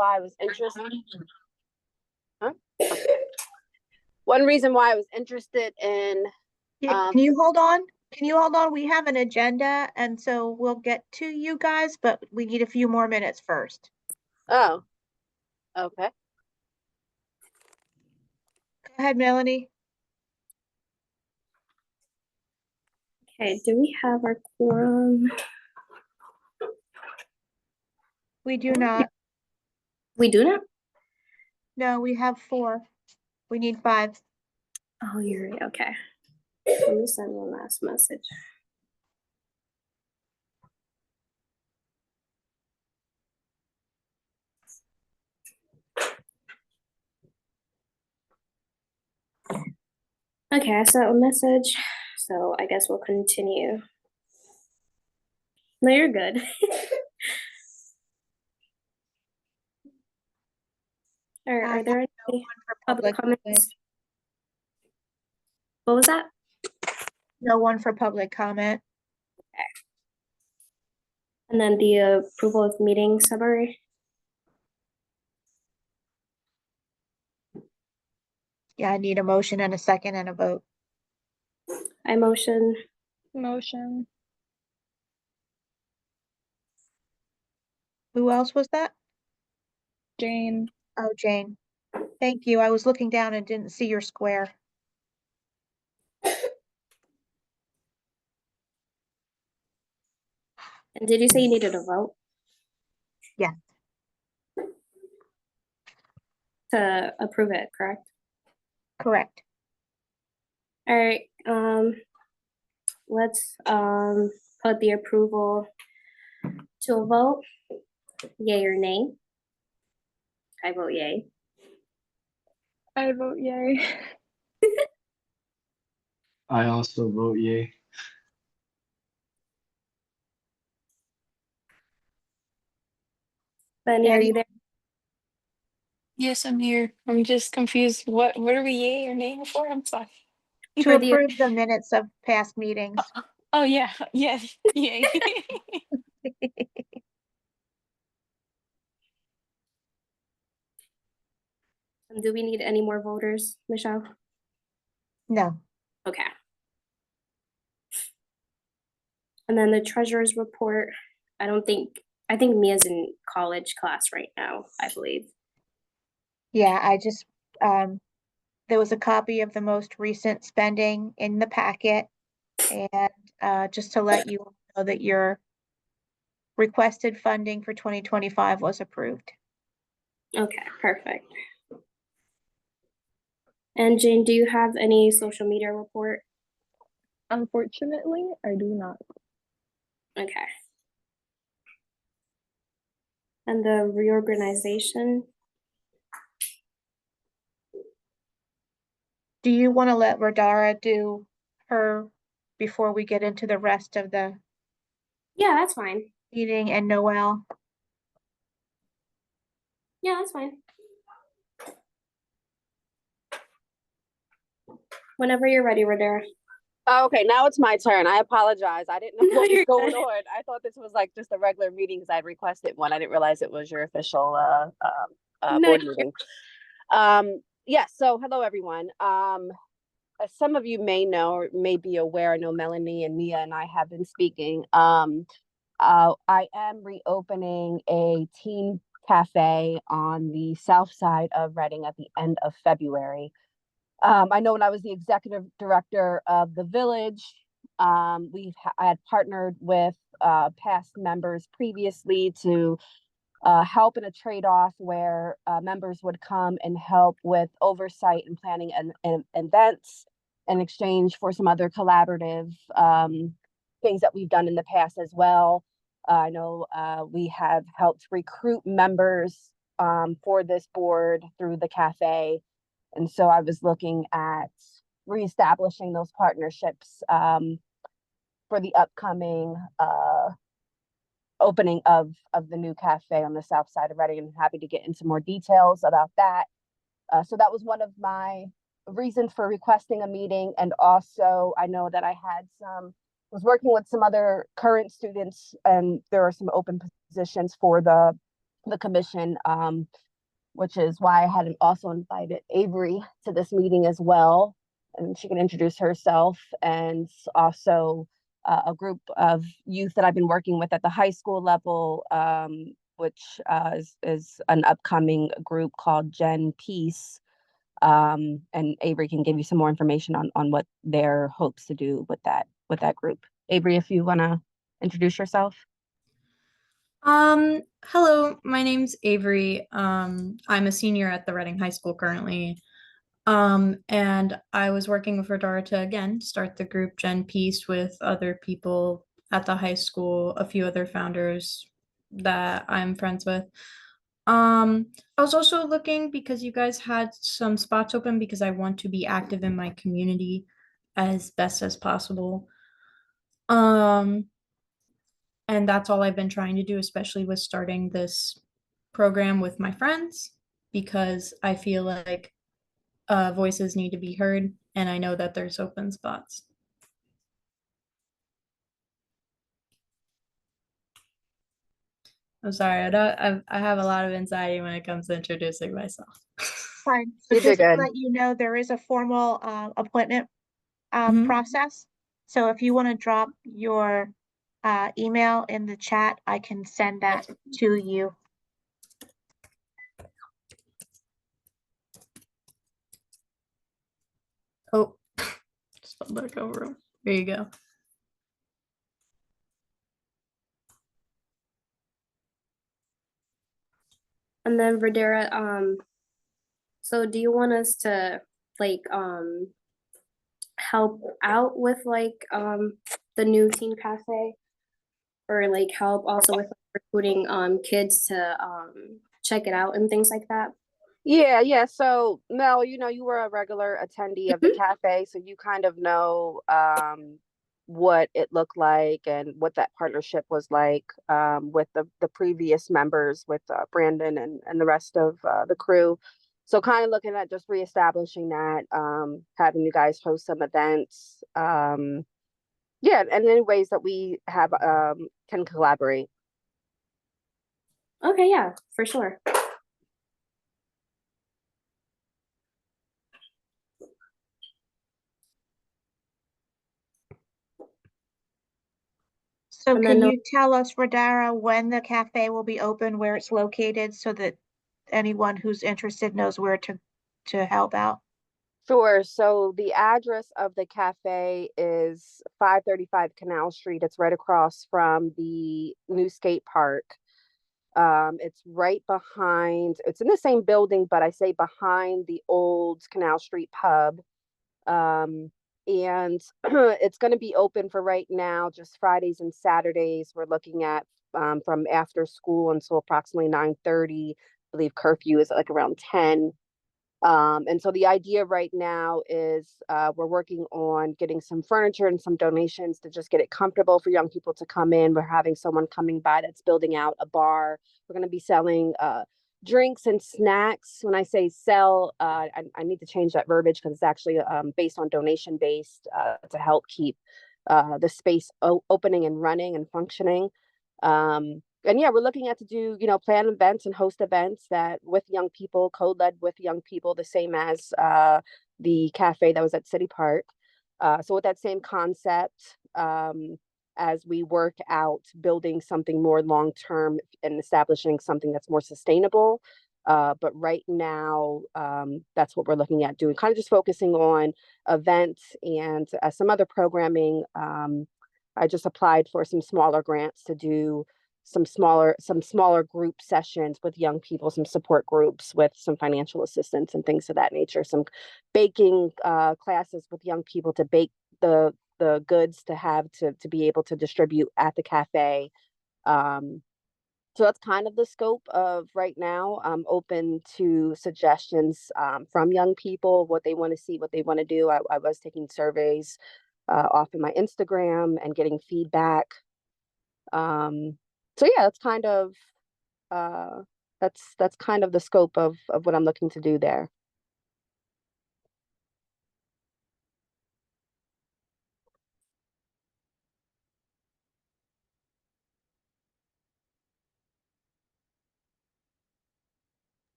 why I was interested. Huh? One reason why I was interested in. Can you hold on? Can you hold on? We have an agenda, and so we'll get to you guys, but we need a few more minutes first. Oh, okay. Go ahead, Melanie. Okay, do we have our quorum? We do not. We do not? No, we have 4. We need 5. Oh, you're right. Okay. Let me send one last message. Okay, I sent a message, so I guess we'll continue. No, you're good. Are there any public comments? What was that? No one for public comment. Okay. And then the approval of meeting summary. Yeah, I need a motion and a second and a vote. I motion. Motion. Who else was that? Jane. Oh, Jane. Thank you. I was looking down and didn't see your square. And did you say you needed a vote? Yeah. To approve it, correct? Correct. All right, let's put the approval to a vote. Yay or nay? I vote yay. I vote yay. I also vote yay. Benny, are you there? Yes, I'm here. I'm just confused. What are we yay or nay for? I'm sorry. To For the- approve the minutes of past meetings. Oh yeah, yes, yay. Do we need any more voters, Michelle? No. Okay. And then the treasurer's report, I think Mia's in college class right now, I believe. Yeah, I just, there was a copy of the most recent spending in the packet. And just to let you know that your requested funding for 2025 was approved. Okay, perfect. And Jane, do you have any social media report? Unfortunately, I do not. Okay. And the reorganization? Do you want to let Radara do her before we get into the rest of the Yeah, that's fine. meeting, and Noel? Yeah, that's fine. Whenever you're ready, Radara. Okay, now it's my turn. I apologize. I didn't know No, what was you're going good. on. I thought this was like just a regular meeting because I had requested one. I didn't realize it was your official No, board meeting. Yes, so hello everyone. As some of you may know or may be aware, I know Melanie and Mia and I have been speaking. I am reopening a teen cafe on the south side of Reading at the end of February. I know when I was the executive director of the village, I had partnered with past members previously to help in a trade-off where members would come and help with oversight and planning and events in exchange for some other collaborative things that we've done in the past as well. I know we have helped recruit members for this board through the cafe. And so I was looking at reestablishing those partnerships for the upcoming opening of the new cafe on the south side of Reading. I'm happy to get into more details about that. So that was one of my reasons for requesting a meeting. And also I know that I was working with some other current students, and there are some open positions for the the commission, which is why I had also invited Avery to this meeting as well. And she can introduce herself, and also a group of youth that I've been working with at the high school level, which is an upcoming group called Gen Peace. And Avery can give you some more information on what their hopes to do with that group. Avery, if you want to introduce yourself. Hello, my name's Avery. I'm a senior at the Reading High School currently. And I was working with Radara to again start the group Gen Peace with other people at the high school, a few other founders that I'm friends with. I was also looking because you guys had some spots open because I want to be active in my community as best as possible. And that's all I've been trying to do, especially with starting this program with my friends, because I feel like voices need to be heard, and I know that there's open spots. I'm sorry, I have a lot of anxiety when it comes to introducing myself. Fine. So You did just to good. let you know, there is a formal appointment Mhm. process. So if you want to drop your email in the chat, I can send that to you. Oh, spelled back over. There you go. And then Verdera, so do you want us to like help out with like the new teen cafe, or like help also with recruiting kids to check it out and things like that? Yeah. So Mel, you were a regular attendee of the cafe, so you kind of know what it looked like and what that partnership was like with the previous members, with Brandon and the rest of the crew. So kind of looking at just reestablishing that, having you guys host some events. Yeah, and any ways that we have can collaborate. Okay, yeah, for sure. So And can then you tell us, Radara, when the cafe will be open, where it's located, so that anyone who's interested knows where to help out? Sure. So the address of the cafe is 535 Canal Street. It's right across from the new skate park. It's right behind, it's in the same building, but I say behind the old Canal Street pub. And it's going to be open for right now, just Fridays and Saturdays. We're looking at from after school until approximately 9:30. I believe curfew is like around 10. And so the idea right now is we're working on getting some furniture and some donations to just get it comfortable for young people to come in. We're having someone coming by that's building out a bar. We're going to be selling drinks and snacks. When I say sell, I need to change that verbiage because it's actually based on donation based to help keep the space opening and running and functioning. And yeah, we're looking at to do, plan events and host events that with young people, co-led with young people, the same as the cafe that was at City Park. So with that same concept, as we work out building something more long-term and establishing something that's more sustainable. But right now, that's what we're looking at doing, kind of just focusing on events and some other programming. I just applied for some smaller grants to do some smaller group sessions with young people, some support groups with some financial assistance and things of that nature, some baking classes with young people to bake the goods to have to be able to distribute at the cafe. So that's kind of the scope of right now. I'm open to suggestions from young people, what they want to see, what they want to do. I was taking surveys off in my Instagram and getting feedback. So yeah, uh, that's kind of the scope of what I'm looking to do there.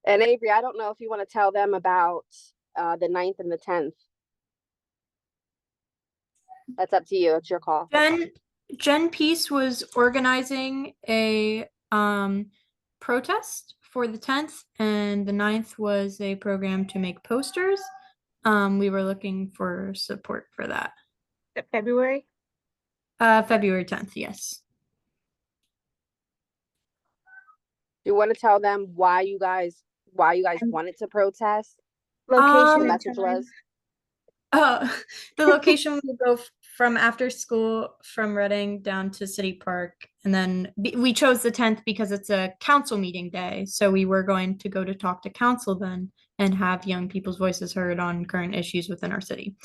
And Avery, I don't know if you want to tell them about the 9th and the 10th. That's up to you. It's your call. Jen Peace was organizing a protest for the 10th, and the 9th was a program to make posters. We were looking for support for that. February? February 10th, yes. Do you want to tell them why you guys wanted to protest? Location The and message time? was. The location would go from after school from Reading down to City Park. And then we chose the 10th because it's a council meeting day. So we were going to go to talk to council then and have young people's voices heard on current issues within our city.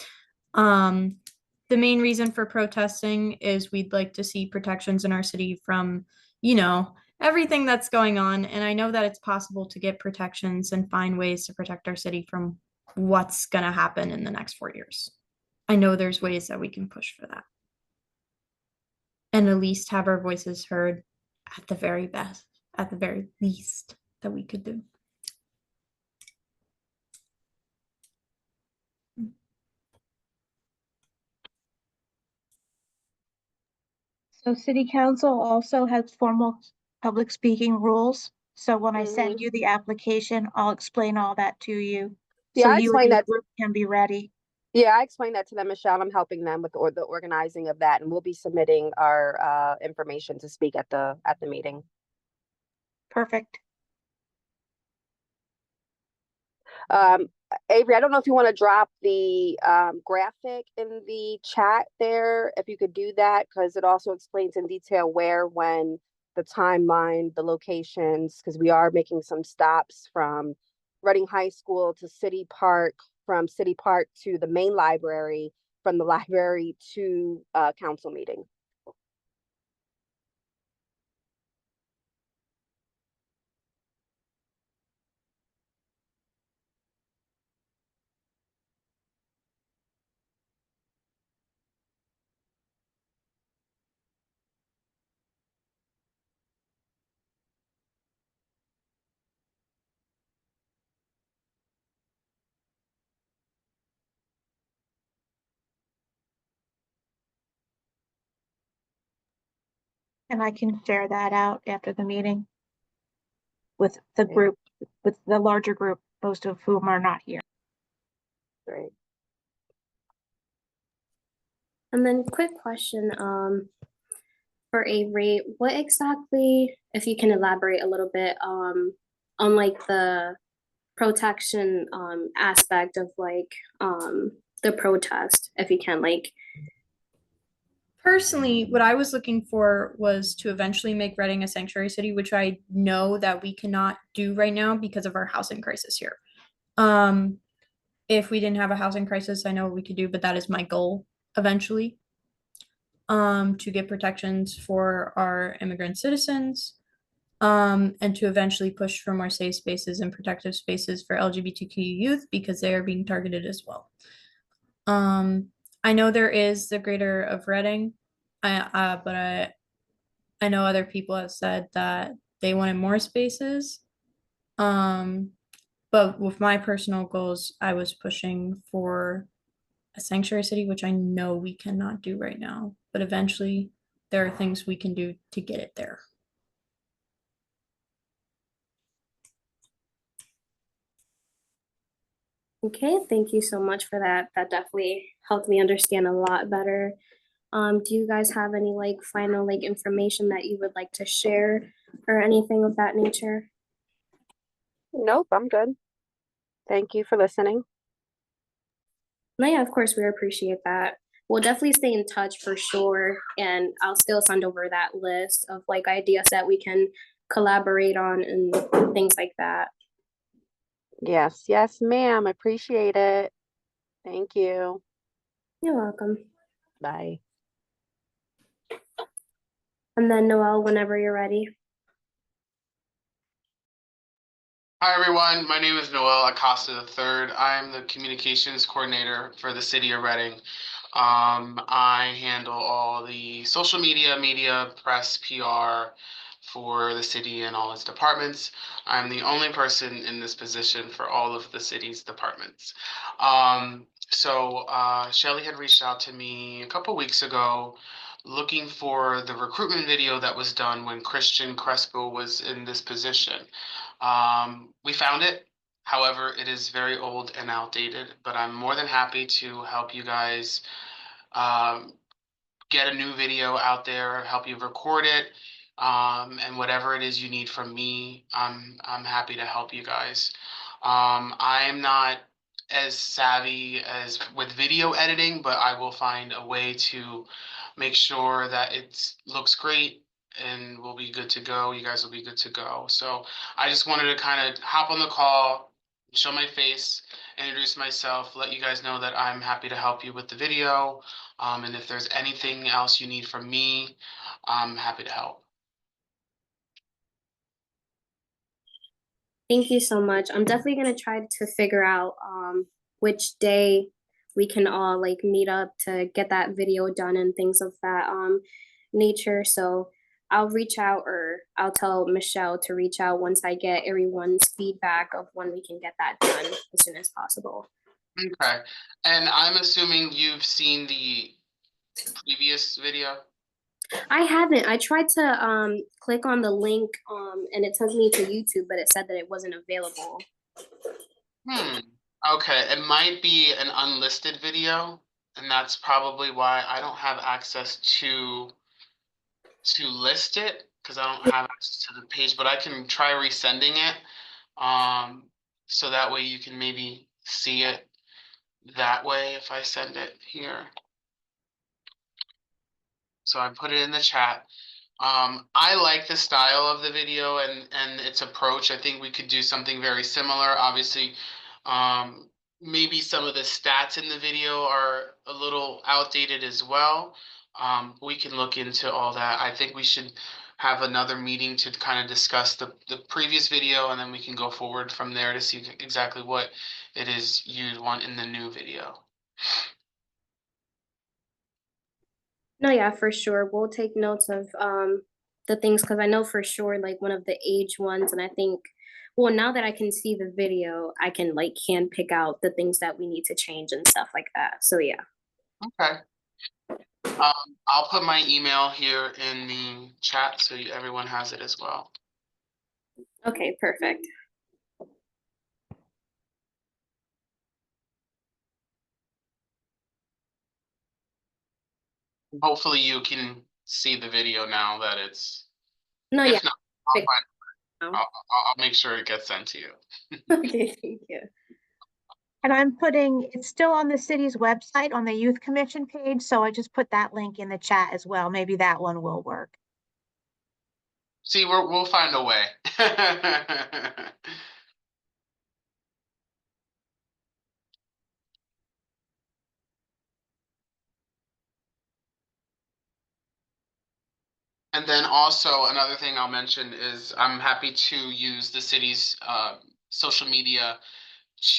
The main reason for protesting is we'd like to see protections in our city from, everything that's going on. And I know that it's possible to get protections and find ways to protect our city from what's going to happen in the next 4 years. I know there's ways that we can push for that. And at least have our voices heard at the very best, at the very least that we could do. So city council also has formal public speaking rules. So when I send you the application, I'll explain all that to you. Yeah, So I you and explained your that. group can be ready. Yeah, I explained that to them, Michelle. I'm helping them with the organizing of that, and we'll be submitting our information to speak at the meeting. Perfect. Avery, I don't know if you want to drop the graphic in the chat there, if you could do that, because it also explains in detail where, when, the timeline, the locations, because we are making some stops from Reading High School to City Park, from City Park to the main library, from the library to council meeting. And I can share that out after the meeting with the group, with the larger group, most of whom are not here. Great. And then quick question, for Avery, what exactly, if you can elaborate a little bit, on like the protection aspect of like the protest, if you can, like. Personally, what I was looking for was to eventually make Reading a sanctuary city, which I know that we cannot do right now because of our housing crisis here. If we didn't have a housing crisis, I know what we could do, but that is my goal eventually. To get protections for our immigrant citizens, and to eventually push for more safe spaces and protective spaces for LGBTQ youth because they are being targeted as well. I know there is the greater of Reading, but I know other people have said that they wanted more spaces. But with my personal goals, I was pushing for a sanctuary city, which I know we cannot do right now, but eventually there are things we can do to get it there. Okay, thank you so much for that. That definitely helped me understand a lot better. Do you guys have any like final like information that you would like to share or anything of that nature? Nope, I'm good. Thank you for listening. No, yeah, of course, we appreciate that. We'll definitely stay in touch for sure. And I'll still send over that list of like ideas that we can collaborate on and things like that. Yes, yes, ma'am. Appreciate it. Thank you. You're welcome. Bye. And then Noelle, whenever you're ready. Hi everyone, my name is Noel Acosta III. I'm the communications coordinator for the city of Reading. I handle all the social media, press, PR for the city and all its departments. I'm the only person in this position for all of the city's departments. Shelly had reached out to me a couple weeks ago looking for the recruitment video that was done when Christian Crespo was in this position. We found it. However, it is very old and outdated, but I'm more than happy to help you guys get a new video out there, help you record it, and whatever it is you need from me, I'm happy to help you guys. I'm not as savvy as with video editing, but I will find a way to make sure that it looks great and we'll be good to go. You guys will be good to go. So I just wanted to kind of hop on the call, show my face, introduce myself, let you guys know that I'm happy to help you with the video. And if there's anything else you need from me, I'm happy to help. Thank you so much. I'm definitely gonna try to figure out which day we can all like meet up to get that video done and things of that nature. So I'll reach out, or I'll tell Michelle to reach out once I get everyone's feedback of when we can get that done as soon as possible. Okay. And I'm assuming you've seen the previous video? I haven't. I tried to click on the link and it took me to YouTube, but it said that it wasn't available. Okay, it might be an unlisted video, and that's probably why I don't have access to list it, because I don't have access to the page, but I can try resending it. So that way you can maybe see it that way if I send it here. So I put it in the chat. I like the style of the video and its approach. I think we could do something very similar. Obviously, maybe some of the stats in the video are a little outdated as well. We can look into all that. I think we should have another meeting to kind of discuss the previous video, and then we can go forward from there to see exactly what it is you'd want in the new video. No, yeah, for sure. We'll take notes of the things, because I know for sure like one of the age ones, and I think, well, now that I can see the video, I can like hand pick out the things that we need to change and stuff like that. So yeah. Okay. I'll put my email here in the chat so everyone has it as well. Okay, perfect. Hopefully you can see the video now that it's. No, If yeah. not, I'll, Fix find, now. I'll make sure it gets sent to you. Okay, thank you. And I'm putting, it's still on the city's website on the Youth Commission page, so I just put that link in the chat as well. Maybe that one will work. See, we'll find a way. And then also another thing I'll mention is I'm happy to use the city's social media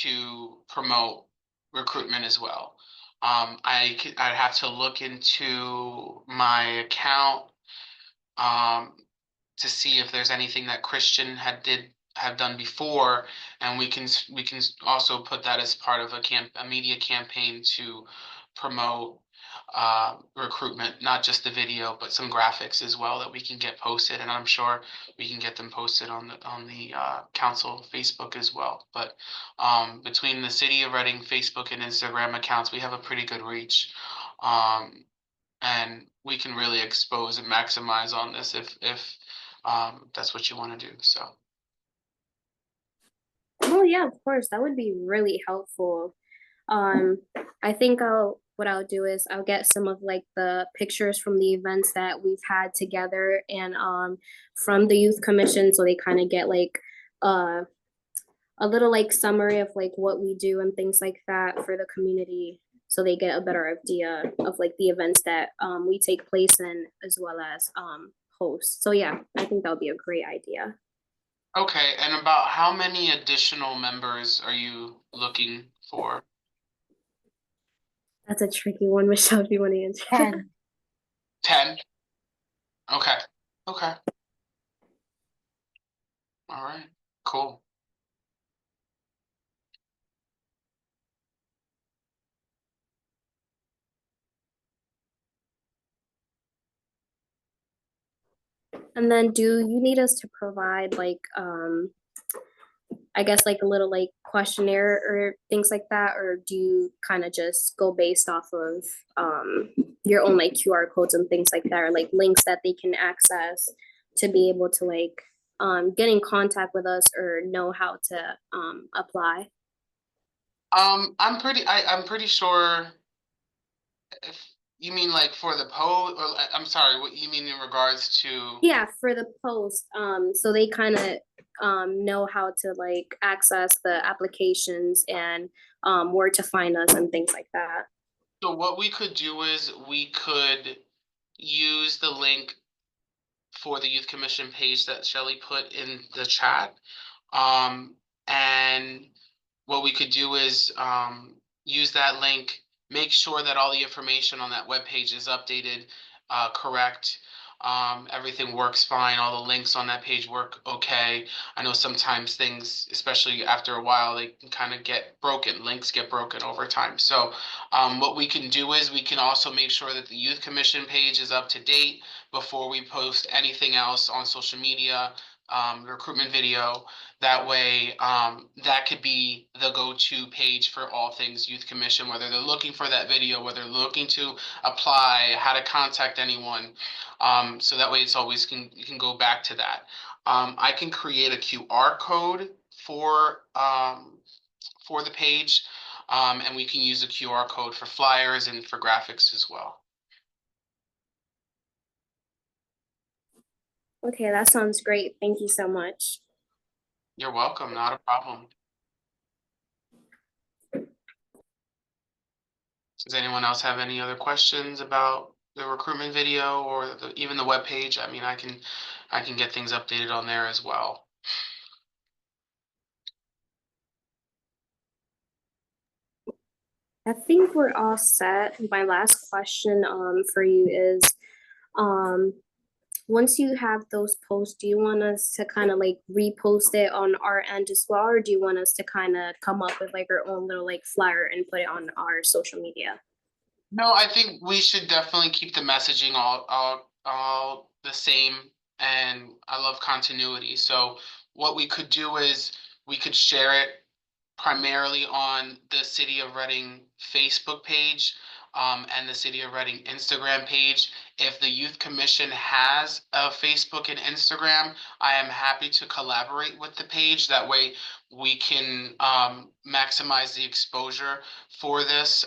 to promote recruitment as well. I'd have to look into my account to see if there's anything that Christian have done before, and we can also put that as part of a media campaign to promote recruitment, not just the video, but some graphics as well that we can get posted, and I'm sure we can get them posted on the council Facebook as well. But between the City of Reading Facebook and Instagram accounts, we have a pretty good reach. And we can really expose and maximize on this if that's what you want to do. So. Oh yeah, of course. That would be really helpful. I think what I'll do is I'll get some of like the pictures from the events that we've had together, and from the youth commission, so they kind of get like a little like summary of like what we do and things like that for the community, so they get a better idea of like the events that we take place in, as well as host. So yeah, I think that would be a great idea. Okay, and about how many additional members are you looking for? That's a tricky one, Michelle, if you want to answer. 10. 10? Okay. Okay. All right, cool. And then do you need us to provide like I guess like a little like questionnaire or things like that, or do you kind of just go based off of your own like QR codes and things like that, or like links that they can access to be able to like get in contact with us or know how to apply? I'm pretty sure if you mean like for the poll, or I'm sorry, what you mean in regards to? Yeah, for the post, so they kind of know how to like access the applications and where to find us and things like that. So what we could do is we could use the link for the Youth Commission page that Shelly put in the chat. And what we could do is use that link, make sure that all the information on that webpage is updated, correct. Everything works fine. All the links on that page work okay. I know sometimes things, especially after a while, they can kind of get broken. Links get broken over time. So what we can do is we can also make sure that the Youth Commission page is up to date before we post anything else on social media, recruitment video. That way, that could be the go-to page for all things Youth Commission, whether they're looking for that video, whether they're looking to apply, how to contact anyone. So that way it's always you can go back to that. I can create a QR code for the page, and we can use a QR code for flyers and for graphics as well. Okay, that sounds great. Thank you so much. You're welcome, not a problem. Does anyone else have any other questions about the recruitment video or even the web page? I mean, I can get things updated on there as well. I think we're all set. My last question for you is um once you have those posts, do you want us to kind of like repost it on our end as well, or do you want us to kind of come up with like our own little like flyer and put it on our social media? No, I think we should definitely keep the messaging all the same, and I love continuity. So what we could do is we could share it primarily on the City of Reading Facebook page, and the City of Reading Instagram page. If the Youth Commission has a Facebook and Instagram, I am happy to collaborate with the page. That way we can maximize the exposure for this.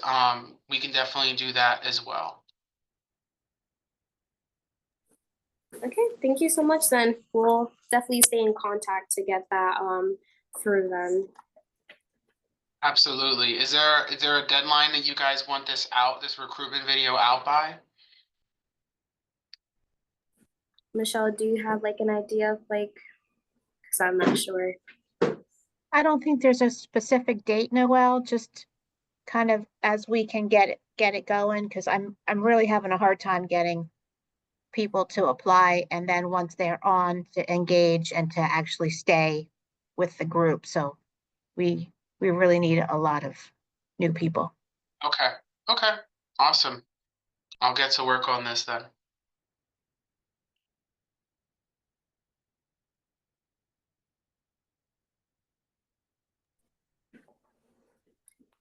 We can definitely do that as well. Okay, thank you so much then. We'll definitely stay in contact to get that through then. Absolutely. Is there a deadline that you guys want this recruitment video out by? Michelle, do you have like an idea of like, because I'm not sure. I don't think there's a specific date, Noel, just kind of as we can get it going, because I'm really having a hard time getting people to apply, and then once they're on, to engage and to actually stay with the group. So we really need a lot of new people. Okay. Okay. Awesome. I'll get to work on this then.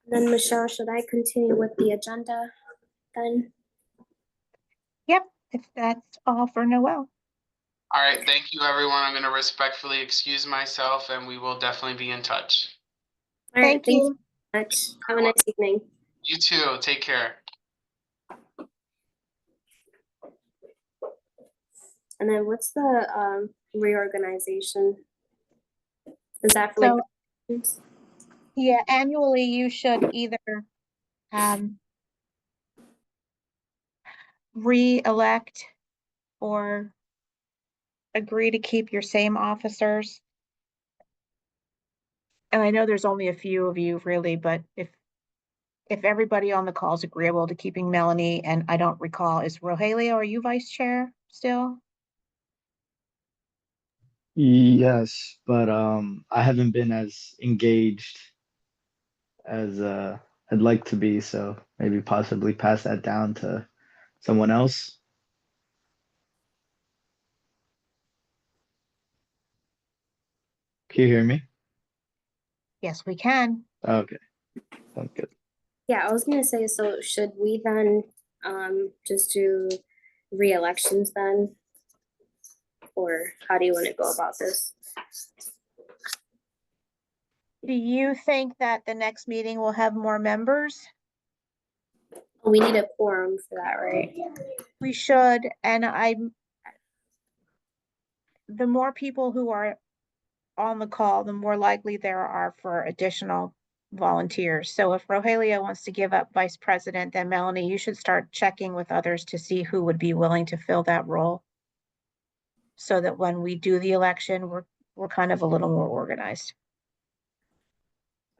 Then Michelle, should I continue with the agenda then? Yep, if that's all for Noel. All right. Thank you, everyone. I'm going to respectfully excuse myself, and we will definitely be in touch. All right, Thank you. so much. Have a nice evening. You too. Take care. And then what's the reorganization? Is that for like? Yeah, annually you should either re-elect or agree to keep your same officers. And I know there's only a few of you really, but if everybody on the call is agreeable to keeping Melanie, and I don't recall, is Rogelio, are you vice chair still? Yes, but I haven't been as engaged as I'd like to be, so maybe possibly pass that down to someone else. Can you hear me? Yes, we can. Okay, sounds good. Yeah, I was gonna say, so should we then just do re-elections then? Or how do you want to go about this? Do you think that the next meeting will have more members? We need a quorum for that, right? We should, and the more people who are on the call, the more likely there are for additional volunteers. So if Rogelio wants to give up vice president, then Melanie, you should start checking with others to see who would be willing to fill that role. So that when we do the election, we're kind of a little more organized.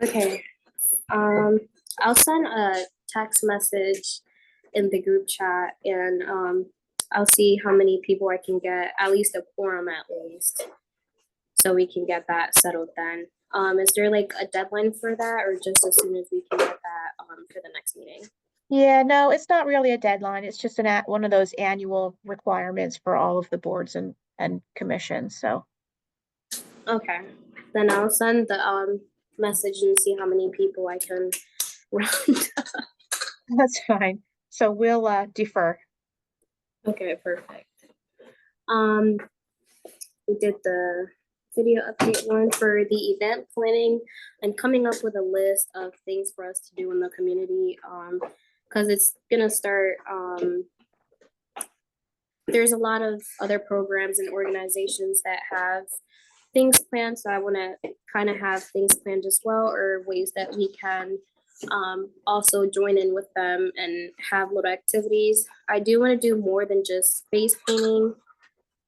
Okay. I'll send a text message in the group chat and I'll see how many people I can get, at least a quorum at least, so we can get that settled then. Is there like a deadline for that, or just as soon as we can get that for the next meeting? Yeah, no, it's not really a deadline. It's just one of those annual requirements for all of the boards and commissions. So Okay, then I'll send the message and see how many people I can round up. that's fine. So we'll defer. Okay, perfect. Um, we did the video update one for the event planning and coming up with a list of things for us to do in the community. Because it's gonna start. There's a lot of other programs and organizations that have things planned, so I want to kind of have things planned as well, or ways that we can also join in with them and have little activities. I do want to do more than just face painting.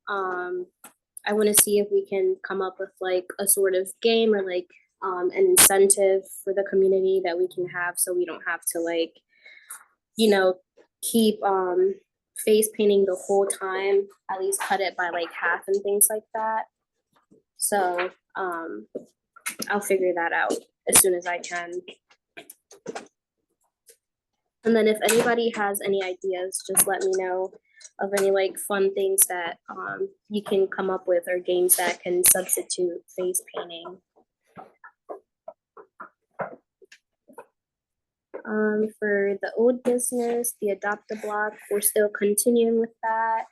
I want to see if we can come up with like a sort of game or like an incentive for the community that we can have, so we don't have to like, you know, keep face painting the whole time, at least cut it by like half and things like that. So I'll figure that out as soon as I can. And then if anybody has any ideas, just let me know of any like fun things that you can come up with, or games that can substitute face painting. For the old business, the Adopt a Block, we're still continuing with that.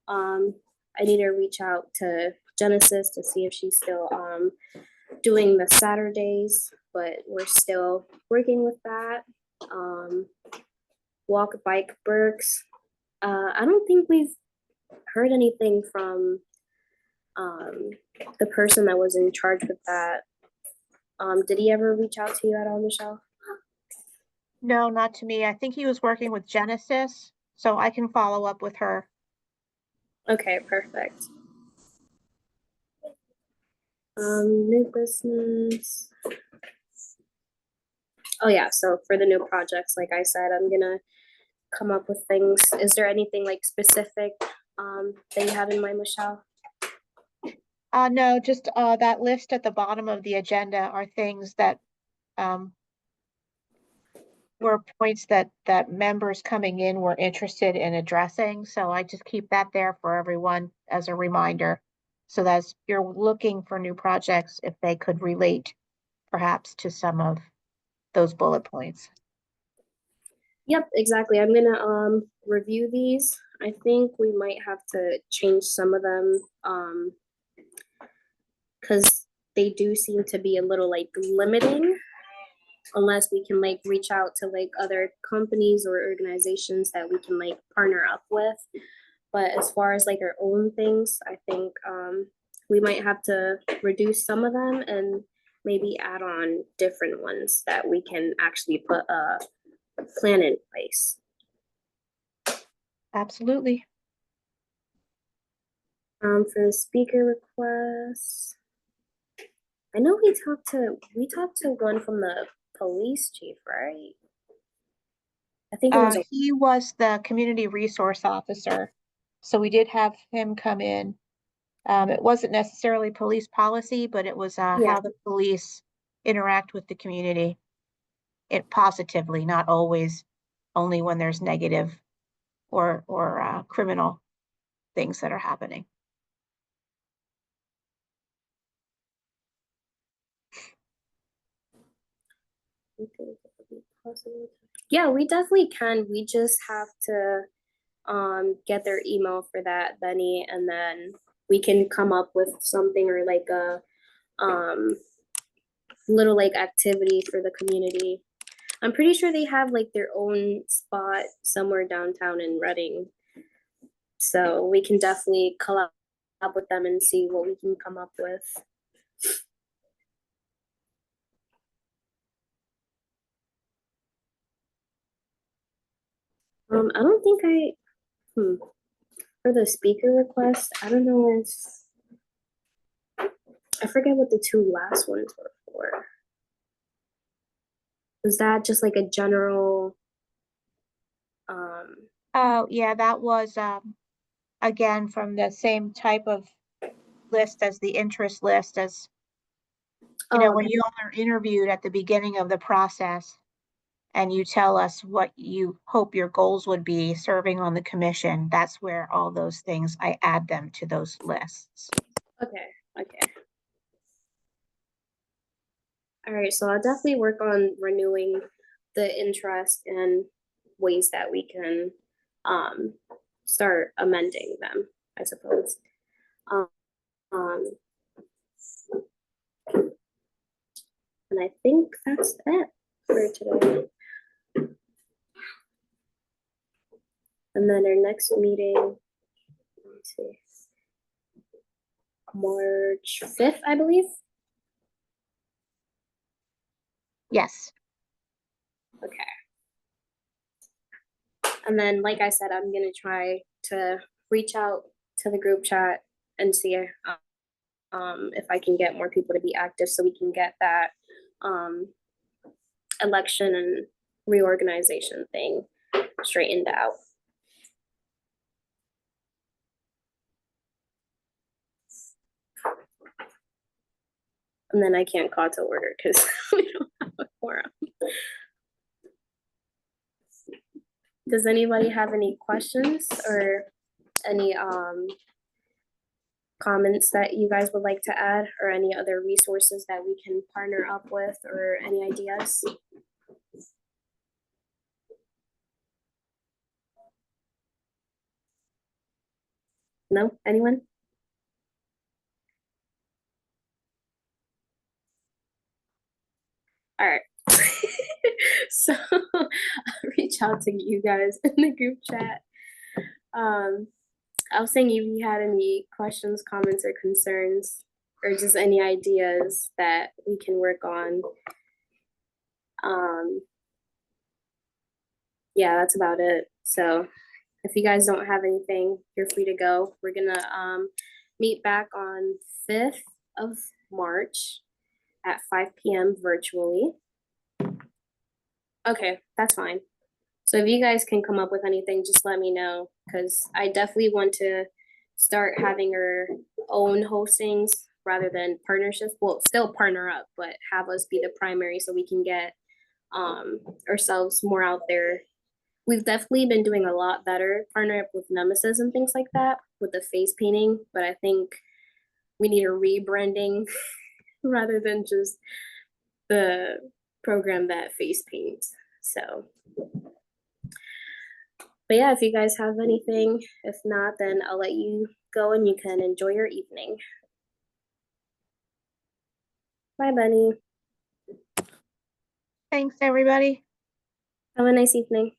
I need to reach out to Genesis to see if she's still doing the Saturdays, but we're still working with that. Walk Bike Berks. I don't think we've heard anything from the person that was in charge with that. Did he ever reach out to you at all, Michelle? No, not to me. I think he was working with Genesis, so I can follow up with her. Okay, perfect. New business. Oh yeah, so for the new projects, like I said, I'm gonna come up with things. Is there anything like specific that you have in mind, Michelle? No, just that list at the bottom of the agenda are things that were points that members coming in were interested in addressing. So I just keep that there for everyone as a reminder. So that as you're looking for new projects, if they could relate perhaps to some of those bullet points. Yep, exactly. I'm gonna review these. I think we might have to change some of them because they do seem to be a little like limiting, unless we can like reach out to like other companies or organizations that we can like partner up with. But as far as like our own things, I think we might have to reduce some of them and maybe add on different ones that we can actually put a plan in place. Absolutely. For the speaker requests, I know we talked to one from the police chief, right? I think it was He was the community resource officer. So we did have him come in. It wasn't necessarily police policy, but it was Yeah. how the police interact with the community. It positively, not always only when there's negative or criminal things that are happening. Yeah, we definitely can. We just have to get their email for that, Benny, and then we can come up with something or like a little like activity for the community. I'm pretty sure they have like their own spot somewhere downtown in Reading. So we can definitely collab with them and see what we can come up with. I don't think for the speaker request, I don't know if, I forget what the two last ones were for. Was that just like a general, Oh, yeah, that was, again, from the same type of list as the interest list as, you know, oh, when you all are interviewed at the beginning of the process and you tell us what you hope your goals would be serving on the commission, that's where all those things, I add them to those lists. okay. All right, so I'll definitely work on renewing the interest and ways that we can start amending them, I suppose. Um, and I think that's it for today. And then our next meeting, let me see, March 5th, I believe. Yes. Okay. And then, like I said, I'm gonna try to reach out to the group chat and see if I can get more people to be active so we can get that election and reorganization thing straightened out. And then I can't call to order because we don't have a quorum. Does anybody have any questions or any comments that you guys would like to add, or any other resources that we can partner up with, or any ideas? No? Anyone? All right. So I'll reach out to you guys in the group chat. I was saying if you had any questions, comments, or concerns, or just any ideas that we can work on. Yeah, that's about it. So if you guys don't have anything, you're free to go. We're gonna meet back on 5th of March at 5 p.m. virtually. Okay, that's fine. So if you guys can come up with anything, just let me know, because I definitely want to start having our own hostings rather than partnerships. Well, still partner up, but have us be the primary so we can get ourselves more out there. We've definitely been doing a lot better partner up with Nemesis and things like that with the face painting, but I think we need a rebranding rather than just the program that face paints. So, but yeah, if you guys have anything, if not, then I'll let you go and you can enjoy your evening. Bye, Bunny. Thanks, everybody. Have a nice evening.